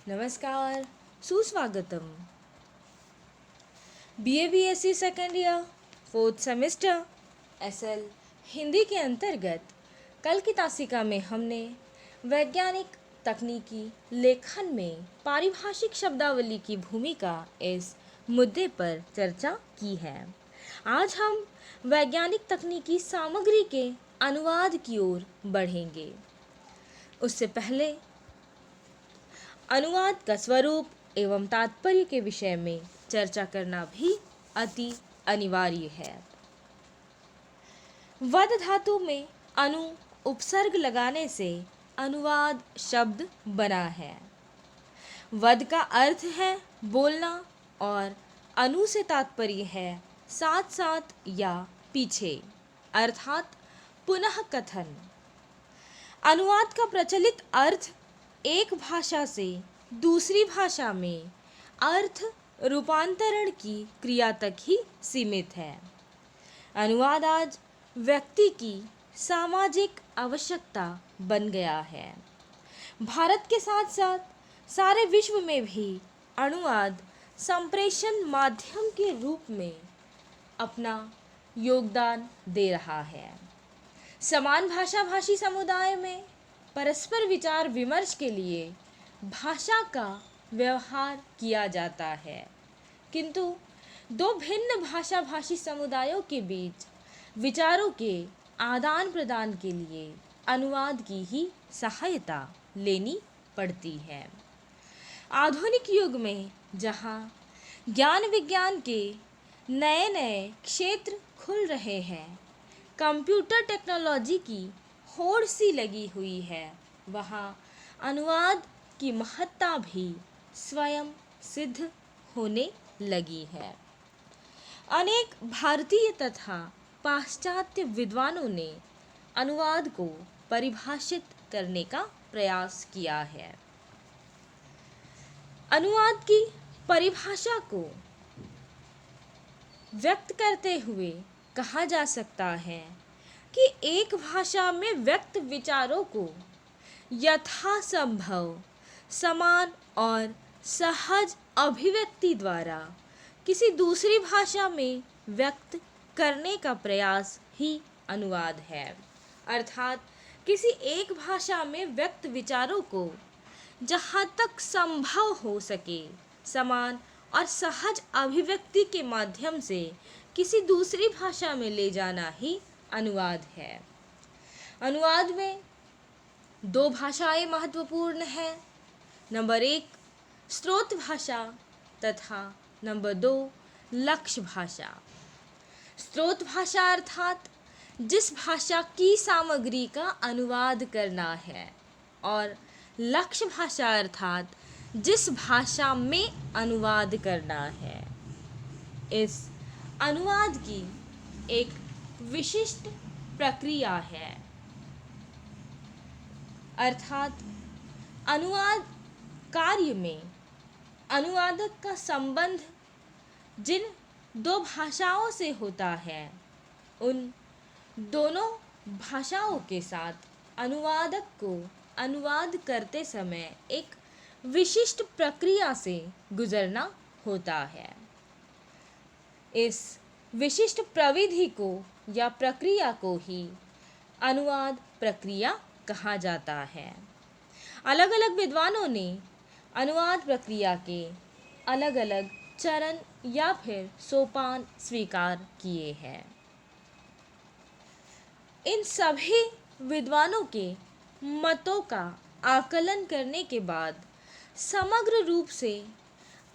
नमस्कार, सुस्वागतम। BA BSc second year, fourth semester, SL Hindi के अंतर्गत कल की तासिका में हमने वैज्ञानिक तकनीकी लेखन में पारिभाषिक शब्दावली की भूमिका इस मुद्दे पर चर्चा की है। आज हम वैज्ञानिक तकनीकी सामग्री के अनुवाद की ओर बढ़ेंगे। उससे पहले अनुवाद का स्वरूप एवं तात्पर्य के विषय में चर्चा करना भी अति अनिवार्य है। वद धातु में अनु उपसर्ग लगाने से अनुवाद शब्द बना है। वद का अर्थ है बोलना और अनु से तात्पर्य है साथ साथ या पीछे, अर्थात पुनः कथन। अनुवाद का प्रचलित अर्थ एक भाषा से दूसरी भाषा में अर्थ रूपांतरण की क्रिया तक ही सीमित है। अनुवाद आज व्यक्ति की सामाजिक आवश्यकता बन गया है। भारत के साथ साथ सारे विश्व में भी अनुवाद संप्रेषण माध्यम के रूप में अपना योगदान दे रहा है। समान भाषी समुदाय में परस्पर विचार विमर्श के लिए भाषा का व्यवहार किया जाता है, किंतु दो भिन्न भाषी समुदायों के बीच विचारों के आदान प्रदान के लिए अनुवाद की ही सहायता लेनी पड़ती है। आधुनिक युग में जहाँ ज्ञान विज्ञान के नए नए क्षेत्र खुल रहे हैं, कंप्यूटर टेक्नोलॉजी की होड़ सी लगी हुई है, वहाँ अनुवाद की महत्ता भी स्वयं सिद्ध होने लगी है। अनेक भारतीय तथा पाश्चात्य विद्वानों ने अनुवाद को परिभाषित करने का प्रयास किया है। अनुवाद की परिभाषा को व्यक्त करते हुए कहा जा सकता है कि एक भाषा में व्यक्त विचारों को यथासंभव समान और सहज अभिव्यक्ति द्वारा किसी दूसरी भाषा में व्यक्त करने का प्रयास ही अनुवाद है। अर्थात किसी एक भाषा में व्यक्त विचारों को जहाँ तक संभव हो सके समान और सहज अभिव्यक्ति के माध्यम से किसी दूसरी भाषा में ले जाना ही अनुवाद है। अनुवाद में दो भाषाएं महत्वपूर्ण हैं। नंबर 1 स्रोत भाषा तथा नंबर 2 लक्ष्य भाषा। स्रोत भाषा अर्थात जिस भाषा की सामग्री का अनुवाद करना है, और लक्ष्य भाषा अर्थात जिस भाषा में अनुवाद करना है। इस अनुवाद की एक विशिष्ट प्रक्रिया है, अर्थात अनुवाद कार्य में अनुवादक का संबंध जिन दो भाषाओं से होता है, उन दोनों भाषाओं के साथ अनुवादक को अनुवाद करते समय एक विशिष्ट प्रक्रिया से गुजरना होता है। इस विशिष्ट प्रविधि को या प्रक्रिया को ही अनुवाद प्रक्रिया कहा जाता है। अलग अलग विद्वानों ने अनुवाद प्रक्रिया के अलग अलग चरण या फिर सोपान स्वीकार किए हैं। इन सभी विद्वानों के मतों का आकलन करने के बाद समग्र रूप से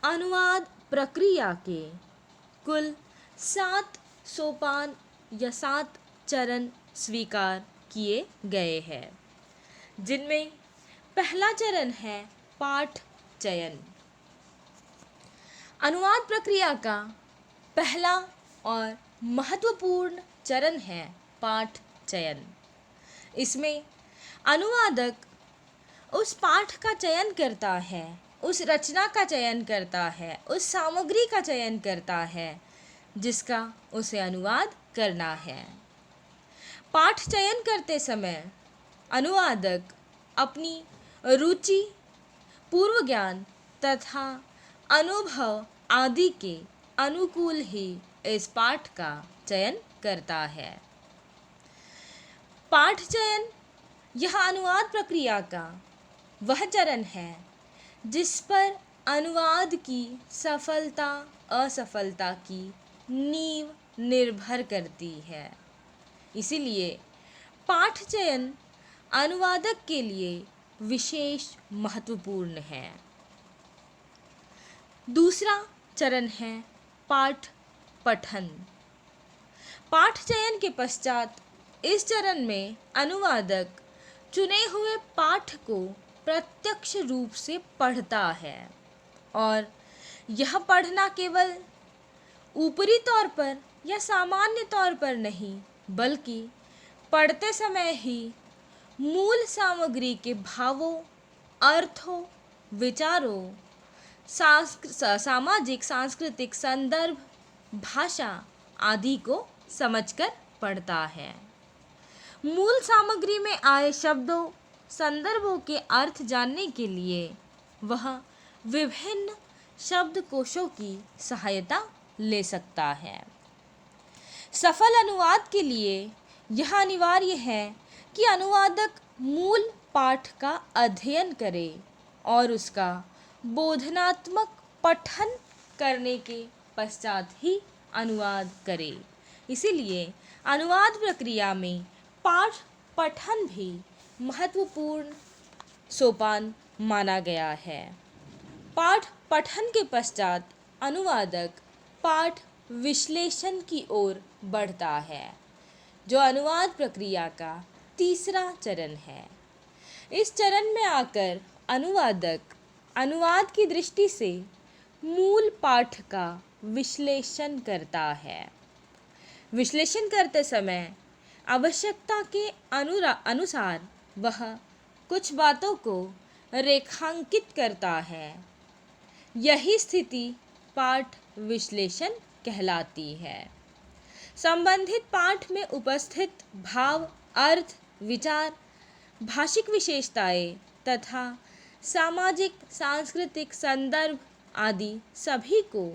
अनुवाद प्रक्रिया के कुल 7 सोपान या 7 चरण स्वीकार किए गए हैं, जिनमें पहला चरण है पाठ चयन। अनुवाद प्रक्रिया का पहला और महत्वपूर्ण चरण है पाठ चयन। इसमें अनुवादक उस पाठ का चयन करता है, उस रचना का चयन करता है, उस सामग्री का चयन करता है जिसका उसे अनुवाद करना है। पाठ चयन करते समय अनुवादक अपनी रुचि, पूर्व ज्ञान तथा अनुभव आदि के अनुकूल ही इस पाठ का चयन करता है। पाठ चयन यह अनुवाद प्रक्रिया का वह चरण है जिस पर अनुवाद की सफलता असफलता की नींव निर्भर करती है। इसीलिए पाठ चयन अनुवादक के लिए विशेष महत्वपूर्ण है। दूसरा चरण है पाठ पठन। पाठ चयन के पश्चात इस चरण में अनुवादक चुने हुए पाठ को प्रत्यक्ष रूप से पढ़ता है और यह पढ़ना केवल ऊपरी तौर पर या सामान्य तौर पर नहीं, बल्कि पढ़ते समय ही मूल सामग्री के भावों, अर्थों, विचारों, सामाजिक सांस्कृतिक संदर्भ, भाषा आदि को समझकर पढ़ता है। मूल सामग्री में आए शब्दों, संदर्भों के अर्थ जानने के लिए वह विभिन्न शब्दकोशों की सहायता ले सकता है। सफल अनुवाद के लिए यह अनिवार्य है कि अनुवादक मूल पाठ का अध्ययन करे और उसका बोधनात्मक पठन करने के पश्चात ही अनुवाद करे। इसीलिए अनुवाद प्रक्रिया में पाठ पठन भी महत्वपूर्ण सोपान माना गया है। पाठ पठन के पश्चात अनुवादक पाठ विश्लेषण की ओर बढ़ता है, जो अनुवाद प्रक्रिया का तीसरा चरण है। इस चरण में आकर अनुवादक अनुवाद की दृष्टि से मूल पाठ का विश्लेषण करता है। विश्लेषण करते समय आवश्यकता के अनुसार वह कुछ बातों को रेखांकित करता है। यही स्थिति पाठ विश्लेषण कहलाती है। संबंधित पाठ में उपस्थित भाव, अर्थ, विचार, भाषिक विशेषताएं तथा सामाजिक सांस्कृतिक संदर्भ आदि सभी को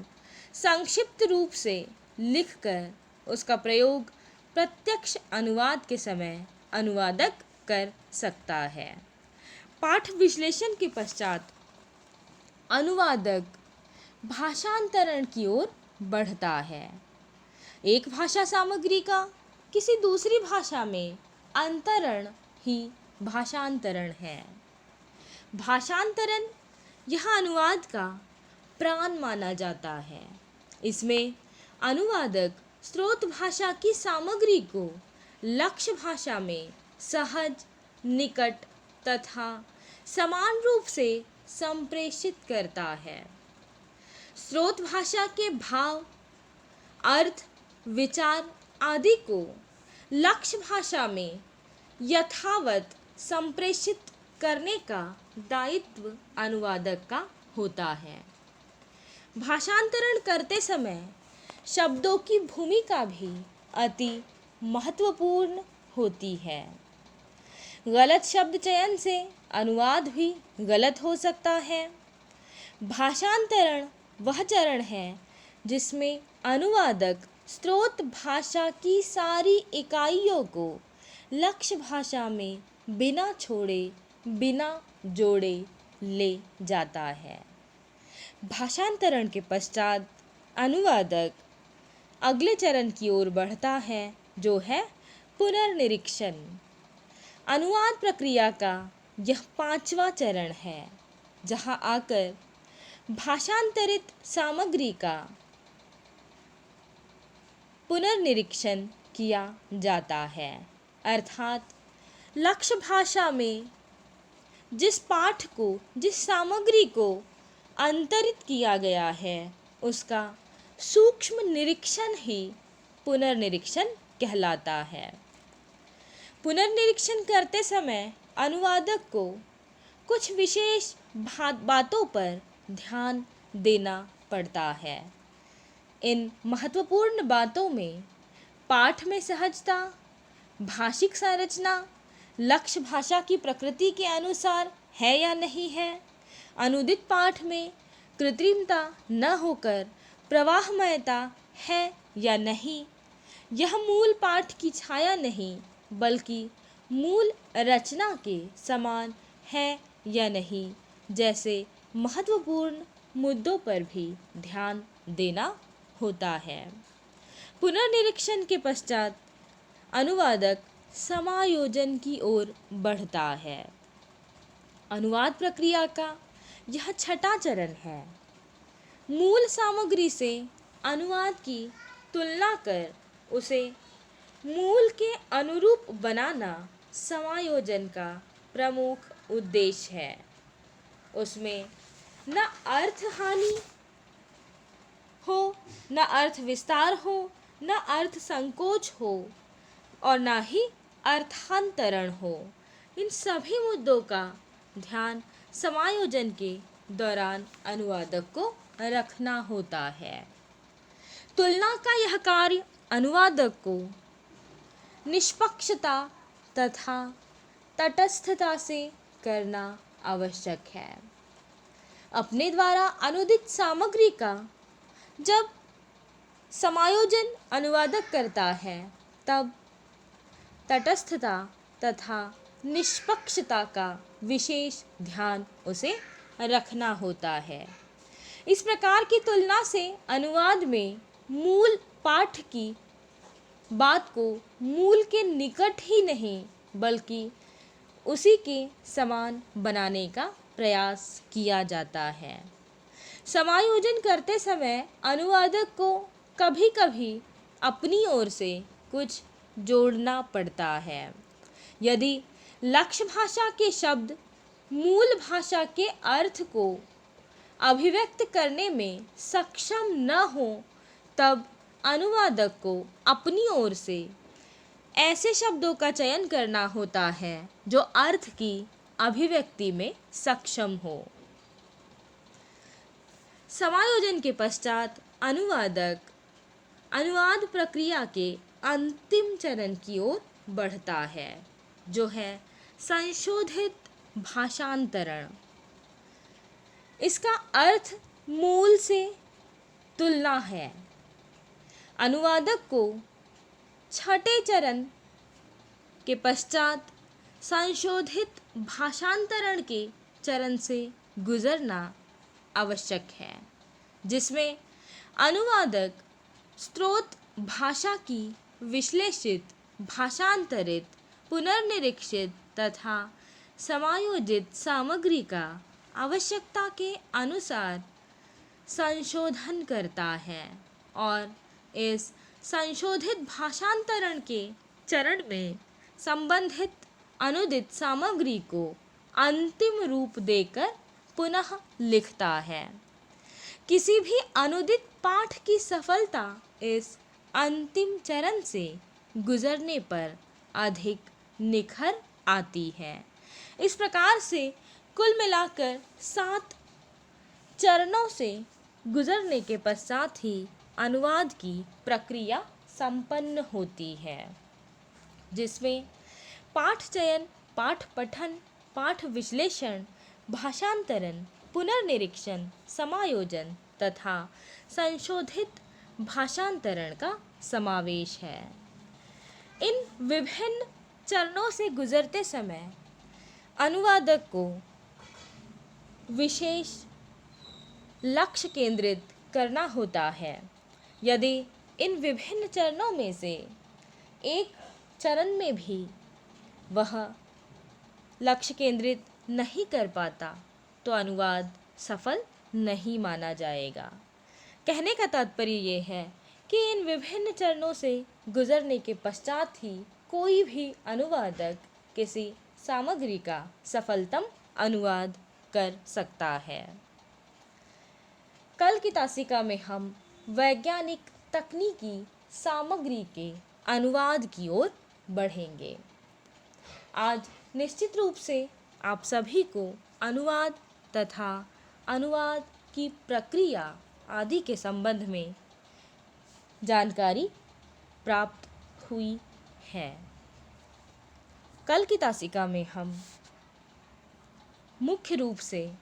संक्षिप्त रूप से लिखकर उसका प्रयोग प्रत्यक्ष अनुवाद के समय अनुवादक कर सकता है। पाठ विश्लेषण के पश्चात अनुवादक भाषांतरण की ओर बढ़ता है। एक भाषा सामग्री का किसी दूसरी भाषा में अंतरण ही भाषांतरण है। भाषांतरण यह अनुवाद का प्राण माना जाता है। इसमें अनुवादक स्रोत भाषा की सामग्री को लक्ष्य भाषा में सहज, निकट तथा समान रूप से संप्रेषित करता है। स्रोत भाषा के भाव, अर्थ, विचार आदि को लक्ष्य भाषा में यथावत संप्रेषित करने का दायित्व अनुवादक का होता है। भाषांतरण करते समय शब्दों की भूमिका भी अति महत्वपूर्ण होती है। गलत शब्द चयन से अनुवाद भी गलत हो सकता है। भाषांतरण वह चरण है जिसमें अनुवादक स्रोत भाषा की सारी इकाइयों को लक्ष्य भाषा में बिना छोड़े, बिना जोड़े ले जाता है। भाषांतरण के पश्चात अनुवादक अगले चरण की ओर बढ़ता है, जो है पुनर्निरीक्षण। अनुवाद प्रक्रिया का यह पांचवा चरण है, जहां आकर भाषांतरित सामग्री का पुनर्निरीक्षण किया जाता है। अर्थात लक्ष्य भाषा में जिस पाठ को, जिस सामग्री को अंतरित किया गया है, उसका सूक्ष्म निरीक्षण ही पुनर्निरीक्षण कहलाता है। पुनर्निरीक्षण करते समय अनुवादक को कुछ विशेष बातों पर ध्यान देना पड़ता है। इन महत्वपूर्ण बातों में पाठ में सहजता, भाषिक संरचना, लक्ष्य भाषा की प्रकृति के अनुसार है या नहीं है, अनुदित पाठ में कृत्रिमता न होकर प्रवाहमयता है या नहीं, यह मूल पाठ की छाया नहीं बल्कि मूल रचना के समान है या नहीं, जैसे महत्वपूर्ण मुद्दों पर भी ध्यान देना होता है। पुनर्निरीक्षण के पश्चात अनुवादक समायोजन की ओर बढ़ता है। अनुवाद प्रक्रिया का यह छठा चरण है। मूल सामग्री से अनुवाद की तुलना कर उसे मूल के अनुरूप बनाना समायोजन का प्रमुख उद्देश्य है। उसमें न अर्थ हानि हो, न अर्थ विस्तार हो, न अर्थ संकोच हो और न ही अर्थांतरण हो। इन सभी मुद्दों का ध्यान समायोजन के दौरान अनुवादक को रखना होता है। तुलना का यह कार्य अनुवादक को निष्पक्षता तथा तटस्थता से करना आवश्यक है। अपने द्वारा अनुदित सामग्री का जब समायोजन अनुवादक करता है तब तटस्थता तथा निष्पक्षता का विशेष ध्यान उसे रखना होता है। इस प्रकार की तुलना से अनुवाद में मूल पाठ की बात को मूल के निकट ही नहीं बल्कि उसी के समान बनाने का प्रयास किया जाता है। समायोजन करते समय अनुवादक को कभी-कभी अपनी ओर से कुछ जोड़ना पड़ता है। यदि लक्ष्य भाषा के शब्द मूल भाषा के अर्थ को अभिव्यक्त करने में सक्षम न हो तब अनुवादक को अपनी ओर से ऐसे शब्दों का चयन करना होता है जो अर्थ की अभिव्यक्ति में सक्षम हो। समायोजन के पश्चात अनुवादक अनुवाद प्रक्रिया के अंतिम चरण की ओर बढ़ता है, जो है संशोधित भाषांतरण। इसका अर्थ मूल से तुलना है। अनुवादक को छठे चरण के पश्चात संशोधित भाषांतरण के चरण से गुजरना आवश्यक है, जिसमें अनुवादक स्रोत भाषा की विश्लेषित, भाषांतरित, पुनर्निरीक्षित तथा समायोजित सामग्री का आवश्यकता के अनुसार संशोधन करता है और इस संशोधित भाषांतरण के चरण में संबंधित अनुदित सामग्री को अंतिम रूप देकर पुनः लिखता है। किसी भी अनुदित पाठ की सफलता इस अंतिम चरण से गुजरने पर अधिक निखर आती है। इस प्रकार से कुल मिलाकर 7 चरणों से गुजरने के पश्चात ही अनुवाद की प्रक्रिया संपन्न होती है, जिसमें पाठ चयन, पाठ पठन, पाठ विश्लेषण, भाषांतरण, पुनर्निरीक्षण, समायोजन तथा संशोधित भाषांतरण का समावेश है। इन विभिन्न चरणों से गुजरते समय अनुवादक को विशेष लक्ष्य केंद्रित करना होता है। यदि इन विभिन्न चरणों में से एक चरण में भी वह लक्ष्य केंद्रित नहीं कर पाता तो अनुवाद सफल नहीं माना जाएगा। कहने का तात्पर्य ये है कि इन विभिन्न चरणों से गुजरने के पश्चात ही कोई भी अनुवादक किसी सामग्री का सफलतम अनुवाद कर सकता है। कल की तासिका में हम वैज्ञानिक तकनीकी सामग्री के अनुवाद की ओर बढ़ेंगे। आज निश्चित रूप से आप सभी को अनुवाद तथा अनुवाद की प्रक्रिया आदि के संबंध में जानकारी प्राप्त हुई है। कल की तासिका में हम मुख्य रूप से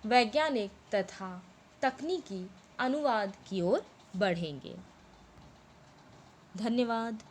वैज्ञानिक तथा तकनीकी अनुवाद की ओर बढ़ेंगे। धन्यवाद।